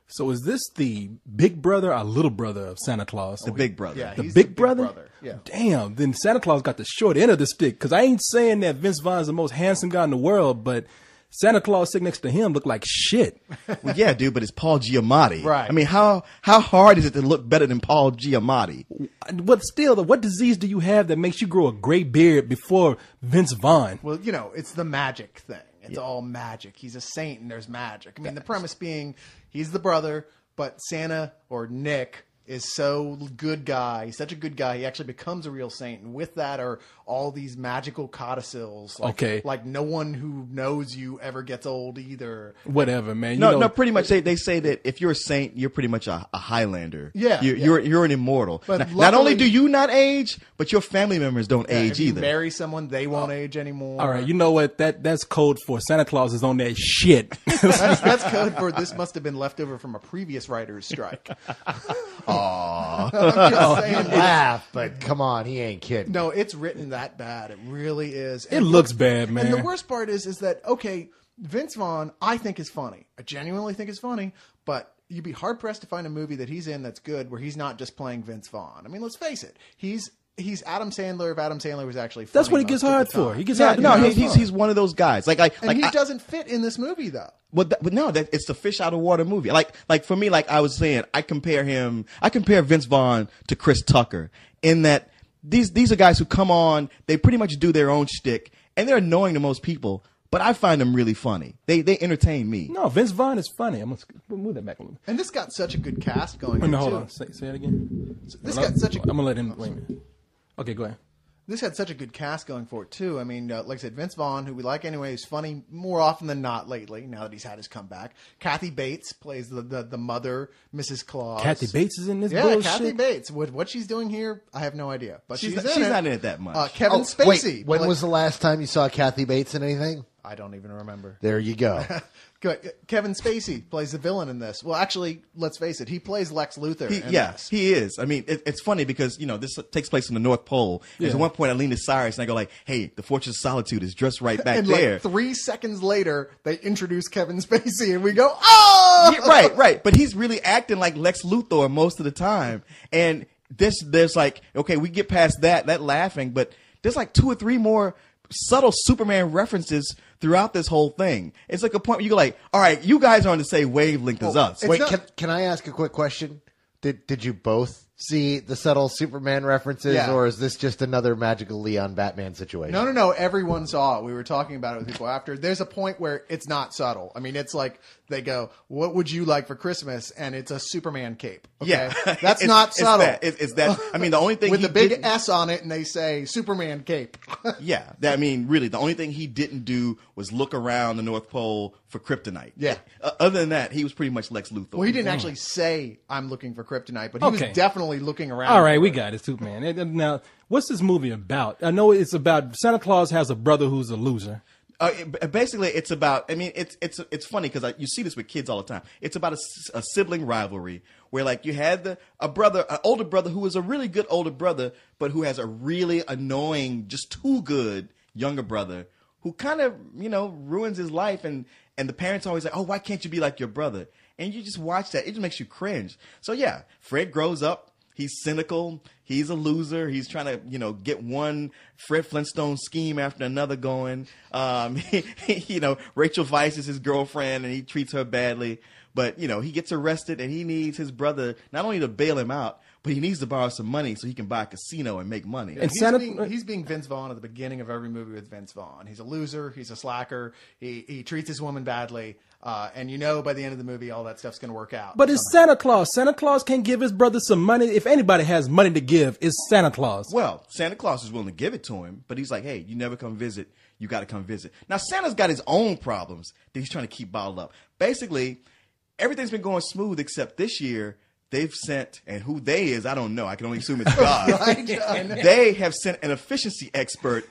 So is this the big brother or little brother of Santa Claus? The big brother. Yeah, The he's big brother? Yeah. Damn, then Santa Claus got the short end of the stick. Because I ain't saying that Vince Vaughn's the most handsome guy in the world, but Santa Claus sitting next to him looked like shit. Well, yeah, dude, but it's Paul Giamatti. Right. I mean, how hard is it to look better than Paul Giamatti? But still, what disease do you have that makes you grow a gray beard before Vince Vaughn? Well, you know, it's the magic thing. It's all magic. He's a saint and there's magic. I mean, the premise being he's the brother, but Santa or Nick is so good guy. He's such a good guy. He actually becomes a real saint. And with that are all these magical codicils. Like, Okay. Like no one who knows you ever gets old either. Whatever, man. No, pretty much they say that if you're a saint, you're pretty much a Highlander. Yeah, You're an immortal. But Not only luckily- do you not age, but your family members don't age If you either. marry someone, they won't age anymore. All right, you know what? That's code for Santa Claus is on that shit. That's code for this must have been left over from a previous writer's strike. Aw. I'm just saying. Laugh, but come on, he ain't kidding. No, it's written that bad. It really is. It looks bad, man. And the worst part is that, okay, Vince Vaughn, I think is funny. I genuinely think is funny, but you'd be hard pressed to find a movie that he's in that's good where he's not just playing Vince Vaughn. I mean, let's face it. He's Adam Sandler if Adam Sandler was actually funny. That's what he gets most of hired the for. time. He gets Yeah, hired. no, to be he's Vince he's one of those guys. Like And he doesn't fit in this movie, though. But no, it's the fish out of water movie. Like for me, like I was saying, I compare Vince Vaughn to Chris Tucker in that these are guys who come on, they pretty much do their own shtick, and they're annoying to most people. But I find them really funny. They entertain me. No, Vince Vaughn is funny. I'm gonna move that back a little. And this got such a good cast going. Oh, no, in, hold too. on. Say it again. This got such a I'm gonna let him. Wait a minute. Okay, go ahead. This had such a good cast going for it, too. I mean, like I said, Vince Vaughn, who we like anyway, is funny more often than not lately, now that he's had his comeback. Kathy Bates plays the mother, Mrs. Claus. Kathy Bates is in this Yeah, bullshit. Kathy Bates. What she's doing here, I have no idea. But she's She's not in it that much. Kevin Spacey. Wait, when was the last time you saw Kathy Bates in anything? I don't even remember. There you go. Good. Kevin Spacey plays the villain in this. Well, actually, let's face it, he plays Lex Luthor. in this. He is. I mean, it's funny because, you know, this takes place in the North Pole. And at one point I lean to Cyrus and I go like, hey, the Fortress of Solitude is just right back And there. like 3 seconds later, they introduce Kevin Spacey, and we go, oh! Yeah, right. But he's really acting like Lex Luthor most of the time. And there's like, okay, we get past that laughing, but there's like 2 or 3 more subtle Superman references throughout this whole thing. It's like a point where you go like, all right, you guys are on the same wavelength as us. It's Wait, not- can I ask a quick question? Did you both see the subtle Superman references, Yeah. or is this just another magical Leon Batman situation? No. Everyone saw it. We were talking about it with people after. There's a point where it's not subtle. I mean, it's like they go, "What would you like for Christmas?" And it's a Superman cape. Okay? Yeah. That's It's- not it's subtle. It's that. I mean, the only thing with he the big didn't- S on it, and they say Superman cape. Yeah, I mean, really, the only thing he didn't do was look around the North Pole for kryptonite. Yeah. Other than that, he was pretty much Lex Luthor. Well, he didn't actually say I'm looking for kryptonite, but he Okay. was definitely looking around. All right, for we it. got it, Superman. Now, what's this movie about? I know it's about Santa Claus has a brother who's a loser. Basically, it's about. I mean, it's funny because you see this with kids all the time. It's about a sibling rivalry where, like, you had an older brother who is a really good older brother, but who has a really annoying, just too good younger brother who kind of ruins his life, and the parents are always like, oh, why can't you be like your brother? And you just watch that; it just makes you cringe. So yeah, Fred grows up. He's cynical. He's a loser. He's trying to, get one Fred Flintstone scheme after another going. Rachel Weisz is his girlfriend, and he treats her badly. But, he gets arrested, and he needs his brother not only to bail him out, but he needs to borrow some money so he can buy a casino and make money. And He's being Vince Vaughn at the beginning of every movie with Vince Vaughn. He's a loser. He's a slacker. He treats his woman badly. And by the end of the movie, all that stuff's going to work out. But it's Santa Claus. Santa Claus can't give his brother some money. If anybody has money to give, it's Santa Claus. Well, Santa Claus is willing to give it to him, but he's like, hey, you never come visit. You got to come visit. Now, Santa's got his own problems that he's trying to keep bottled up. Basically, everything's been going smooth except this year. They've sent, and who they is, I don't know. I can only assume it's God. Right? They have sent an efficiency expert,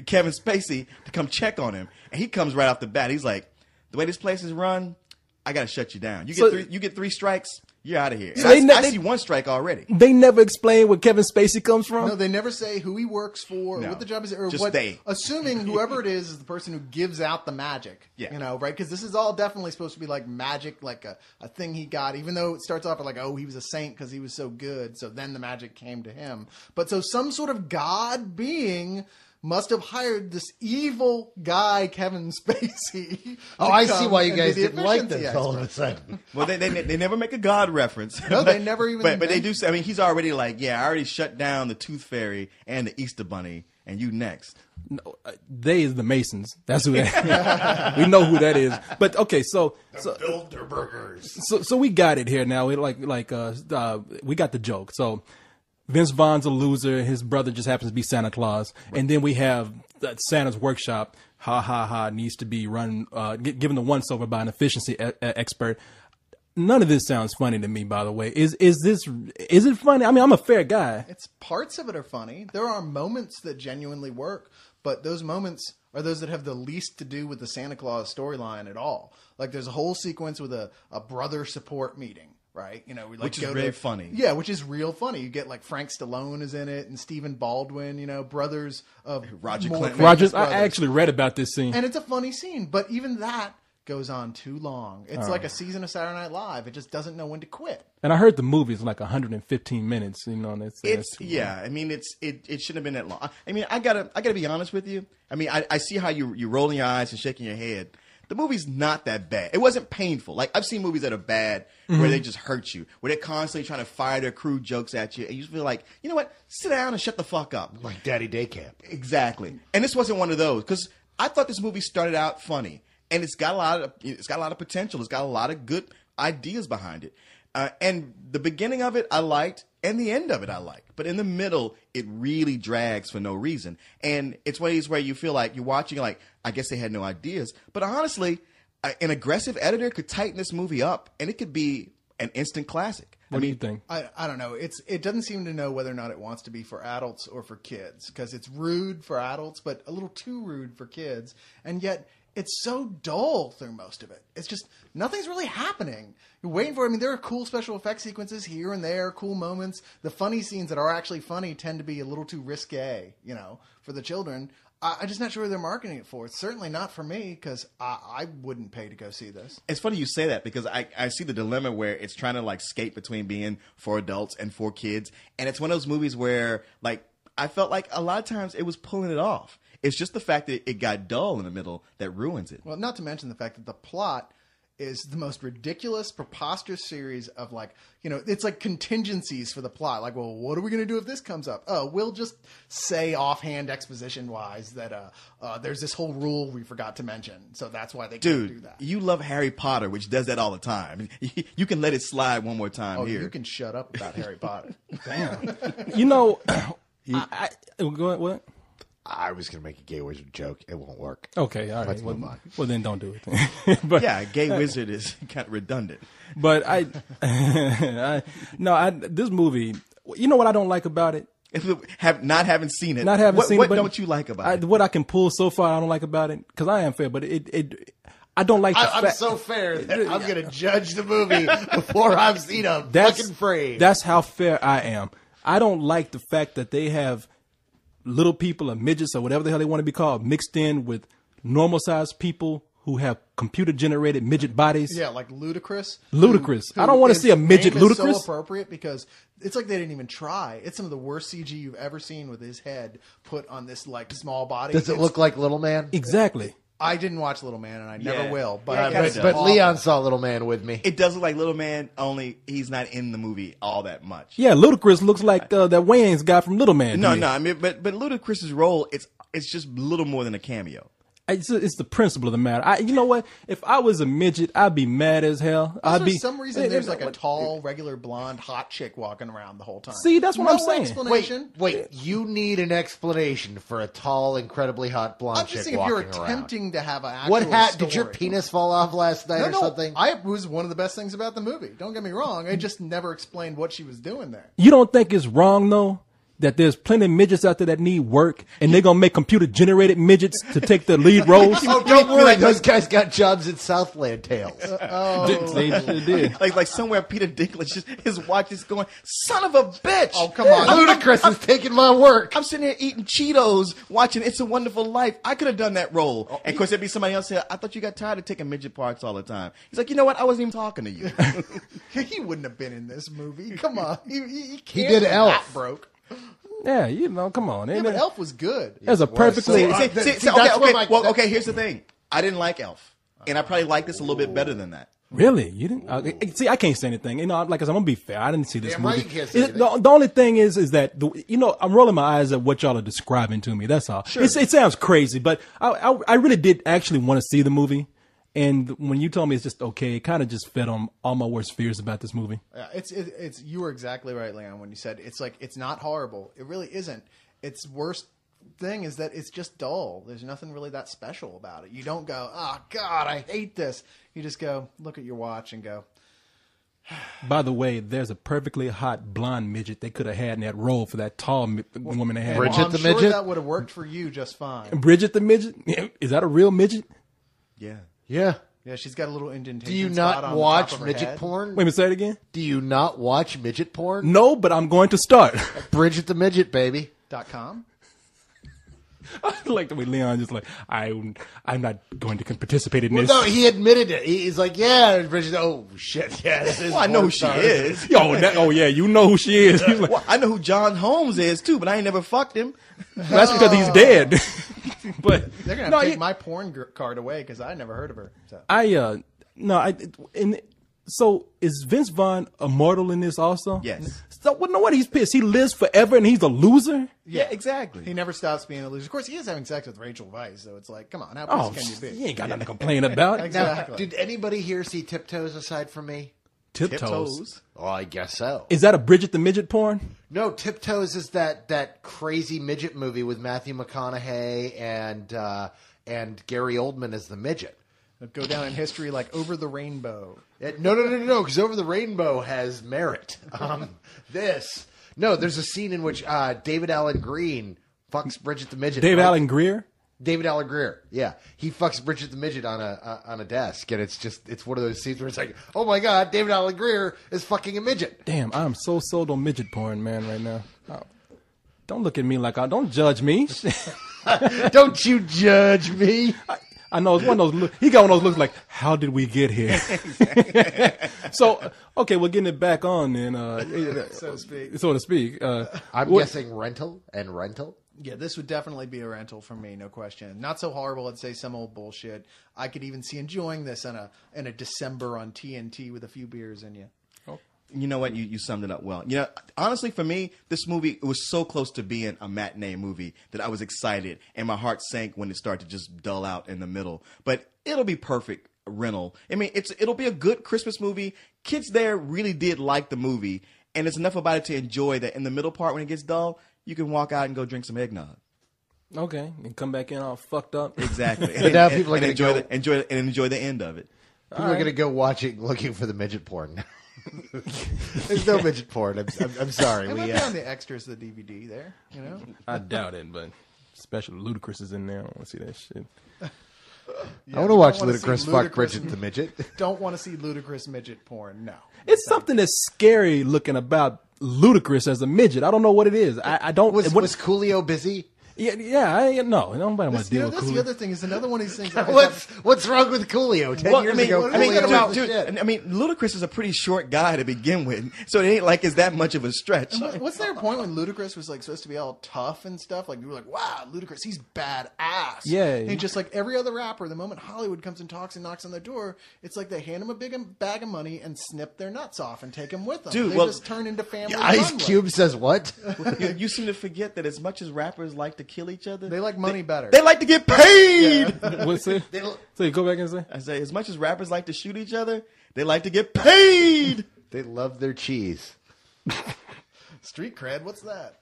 Kevin Spacey, to come check on him. And he comes right off the bat. He's like, the way this place is run, I got to shut you down. You get 3 strikes, You're out of here. So I see one strike already. They never explain where Kevin Spacey comes from. No, they never say who he works for, No. what the job is, or Just what. they. Assuming whoever it is the person who gives out the magic. Yeah. You know, right? Because this is all definitely supposed to be like magic, like a thing he got. Even though it starts off like, oh, he was a saint because he was so good, so then the magic came to him. But so some sort of god being must have hired this evil guy, Kevin Spacey. Oh, to I see come why you and do guys the didn't like efficiency this all of a expert. sudden. Well, they never make a God reference. No, they never even But they mention- do say, I mean, he's already like, yeah, I already shut down the Tooth Fairy and the Easter Bunny, and you next. No, they is the Masons. That's who that we know who that is. But okay, so Bilderbergers. so we got it here now. We we got the joke. So Vince Vaughn's a loser. His brother just happens to be Santa Claus, and then we have Santa's workshop. Ha ha ha! Needs to be run, given the once over by an efficiency expert. None of this sounds funny to me. By the way, is it funny? I mean, I'm a fair guy. It's parts of it are funny. There are moments that genuinely work, but those moments are those that have the least to do with the Santa Claus storyline at all. Like there's a whole sequence with a brother support meeting, right? You know, we like Which is go very to, funny. Yeah, which is real funny. You get like Frank Stallone is in it and Stephen Baldwin. You know, brothers of Roger more Clinton. famous Rogers, brothers. I actually read about this scene. And it's a funny scene, but even that goes on too long. It's like a season of Saturday Night Live. It just doesn't know when to quit. And I heard the movie is like 115 minutes. You know, and It's yeah. I mean, it shouldn't have been that long. I mean, I gotta be honest with you. I mean, I see how you're rolling your eyes and shaking your head. The movie's not that bad. It wasn't painful. Like I've seen movies that are bad where they just hurt you, where they're constantly trying to fire their crude jokes at you, and you just feel like, you know what? Sit down and shut the fuck up. Like Daddy Day Camp. Exactly. And this wasn't one of those because I thought this movie started out funny, and it's got a lot of potential. It's got a lot of good ideas behind it. And the beginning of it I liked, and the end of it I liked. But in the middle, it really drags for no reason. And it's one of these where you feel like you're watching, like, I guess they had no ideas. But honestly, an aggressive editor could tighten this movie up, and it could be an instant classic. What do you think? I don't know. It doesn't seem to know whether or not it wants to be for adults or for kids because it's rude for adults, but a little too rude for kids. And yet it's so dull through most of it. It's just nothing's really happening. You're waiting for it. I mean, there are cool special effects sequences here and there, cool moments. The funny scenes that are actually funny tend to be a little too risque, you know, for the children. I'm just not sure who they're marketing it for. It's certainly not for me because I wouldn't pay to go see this. It's funny you say that because I see the dilemma where it's trying to like skate between being for adults and for kids. And it's one of those movies where like I felt like a lot of times it was pulling it off. It's just the fact that it got dull in the middle that ruins it. Well, not to mention the fact that the plot is the most ridiculous, preposterous series of like, you know, it's like contingencies for the plot. Like, well, what are we going to do if this comes up? Oh, we'll just say offhand exposition wise that there's this whole rule we forgot to mention. So that's why they can't do Dude, that. you love Harry Potter, which does that all the time. You can let it slide one more time Oh, here. you can shut up about Harry Potter. You know, what? I was going to make a gay wizard joke. It won't work. Okay, all right. Let's move on. Well, then don't do it. But Yeah, gay wizard is kind of redundant. but this movie. You know what I don't like about it? Not having seen it. Not having seen it. What but don't you like about it? What I can pull so far, I don't like about it because I am fair. But I don't like the I'm fact. so fair that I'm going to judge the movie before I've seen a fucking frame. That's how fair I am. I don't like the fact that they have little people or midgets or whatever the hell they want to be called mixed in with normal sized people who have computer generated midget bodies. Yeah, like Ludacris. Ludacris. I don't want to his see a midget name is Ludacris. so appropriate because it's like they didn't even try. It's some of the worst CG you've ever seen with his head put on this like small body. Does it look like Little Man? Exactly. I didn't watch Little Man and I never Yeah. will. But, Yeah, it's But awful. Leon saw Little Man with me. It does look like Little Man, only he's not in the movie all that much. Yeah, Ludacris looks like that Wayans guy from Little Man. No, to me. no. I mean, but Ludacris's role, it's just little more than a cameo. It's the principle of the matter. You know what? If I was a midget, I'd be mad as hell. I'd For be some reason, there's like a tall, regular, blonde, hot chick walking around the whole time. See, that's what No I'm saying. Explanation. Wait, you need an explanation for a tall, incredibly hot blonde I'm just chick saying, if you're walking around. attempting to have an actual What hat? story. Did your penis fall off last night No, or no, something? it was one of the best things about the movie. Don't get me wrong. I just never explained what she was doing there. You don't think it's wrong though that there's plenty of midgets out there that need work, and they're gonna make computer-generated midgets to take the lead roles? Oh, don't worry, those guys got jobs at Southland Tales. They sure did. Like somewhere Peter Dinklage, his watch is going, son of a bitch. Oh, come on. Ludacris is taking my work. I'm sitting here eating Cheetos, watching It's a Wonderful Life. I could have done that role. And of course, there'd be somebody else say, I thought you got tired of taking midget parts all the time. He's like, you know what? I wasn't even talking to you. He wouldn't have been in this movie. Come on. He did Elf. That broke. Yeah, come on. Yeah, but Elf was good. That's a perfectly... Okay, here's the thing. I didn't like Elf. And I probably like this a little bit better than that. Really? You didn't? See, I can't say anything. Like I said, I'm gonna be fair. I didn't see this Damn movie. right you can't say anything. The only thing is that I'm rolling my eyes at what y'all are describing to me. That's all. Sure. It sounds crazy, but I really did actually want to see the movie. And when you told me it's just okay, it kind of just fed on all my worst fears about this movie. Yeah, it's you were exactly right, Leon, when you said it's like it's not horrible. It really isn't. Its worst thing is that it's just dull. There's nothing really that special about it. You don't go, oh God, I hate this. You just go look at your watch and go. By the way, there's a perfectly hot blonde midget they could have had in that role for that tall woman they had. Bridget I'm the sure midget? that would have worked for you just fine. Bridget the midget? Is that a real midget? Yeah. Yeah. Yeah, she's got a little indentation. Do you spot not on watch the top of her midget head. porn? Wait a minute, say it again? Do you not watch midget porn? No, but I'm going to start. Bridget the midget, baby. .com? I like the way Leon just like, I'm not going to participate in Well, this. no, he admitted it. He's like, yeah, Bridget. Oh shit, yeah. This is Well, I know who porn she star. is. Oh yeah, you know who she is. He's like, Well, I know who John Holmes is, too, but I ain't never fucked him. that's because he's dead. But They're going to take my porn card away because I never heard of her. So. So is Vince Vaughn immortal in this also? Yes. So no what he's pissed. He lives forever and he's a loser? Yeah, exactly. He never stops being a loser. Of course, he is having sex with Rachel Weisz, so it's like, come on, how Oh, pissed can you be? he ain't got nothing to complain about. Exactly. Did anybody here see Tiptoes aside from me? Tiptoes. Oh, I guess so. Is that a Bridget the Midget porn? No, Tiptoes is that crazy midget movie with Matthew McConaughey and Gary Oldman as the midget. It'd go down in history like Over the Rainbow. No, because Over the Rainbow has merit. There's a scene in which David Allen Greer fucks Bridget the midget. David Allen Greer? David Allen Greer, yeah, he fucks Bridget the midget on a desk, and it's one of those scenes where it's like, oh my god, David Allen Greer is fucking a midget. Damn, I'm so sold on midget porn, man, right now. Oh, don't look at me like don't judge me. Don't you judge me. I know it's one of those. He got one of those looks like, how did we get here? So, okay, we're getting it back on then, So to speak. So to speak. I'm guessing rental. Yeah, this would definitely be a rental for me, no question. Not so horrible, I'd say some old bullshit. I could even see enjoying this in a December on TNT with a few beers in you. You know what? You summed it up well. You know, honestly, for me, this movie was so close to being a matinee movie that I was excited, and my heart sank when it started to just dull out in the middle. But it'll be perfect rental. I mean, it'll be a good Christmas movie. Kids there really did like the movie, and there's enough about it to enjoy that in the middle part when it gets dull, you can walk out and go drink some eggnog. Okay, and come back in all fucked up. Exactly. But now people are and going to enjoy the end of it. People are going to go looking for the midget porn. There's no midget porn. I'm sorry. It might be on the extras of the DVD there, you know? I doubt it, but special Ludacris is in there. I don't want to see that shit. I want to watch Ludacris fuck Bridget the midget. Don't want to see Ludacris midget porn, no. It's something that's scary looking about Ludacris as a midget. I don't know what it is. I don't. Was Coolio busy? Yeah. No, nobody want to deal with that's Coolio. the other thing. Is another one of these things. What's wrong with Coolio? 10 years ago, Coolio was shit. I mean, Ludacris is a pretty short guy to begin with, so it ain't like it's that much of a stretch. What's their point when Ludacris was like supposed to be all tough and stuff? Like you were like, wow, Ludacris, he's badass. Yeah. And just like every other rapper, the moment Hollywood comes and talks and knocks on their door, it's like they hand him a big bag of money and snip their nuts off and take him with them. Dude, they well, just turn into family. Ice runway. Cube says what? You seem to forget that as much as rappers like to kill each other, They like money better. They like to get paid. What's it? So go back and say. I say, as much as rappers like to shoot each other, they like to get paid. They love their cheese. Street cred, what's that?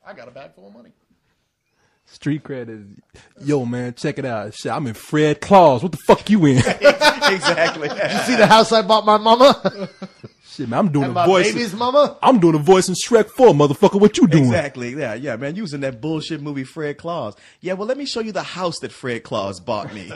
I got a bag full of money. Street cred is, yo man, check it out. Shit, I'm in Fred Claus. What the fuck you in? Exactly. You see the house I bought my mama? Shit, man, I'm doing And a my voice. baby's mama. I'm doing a voice in Shrek 4, motherfucker. What you doing? Exactly. Yeah, man. You was in that bullshit movie Fred Claus. Yeah, well, let me show you the house that Fred Claus bought me.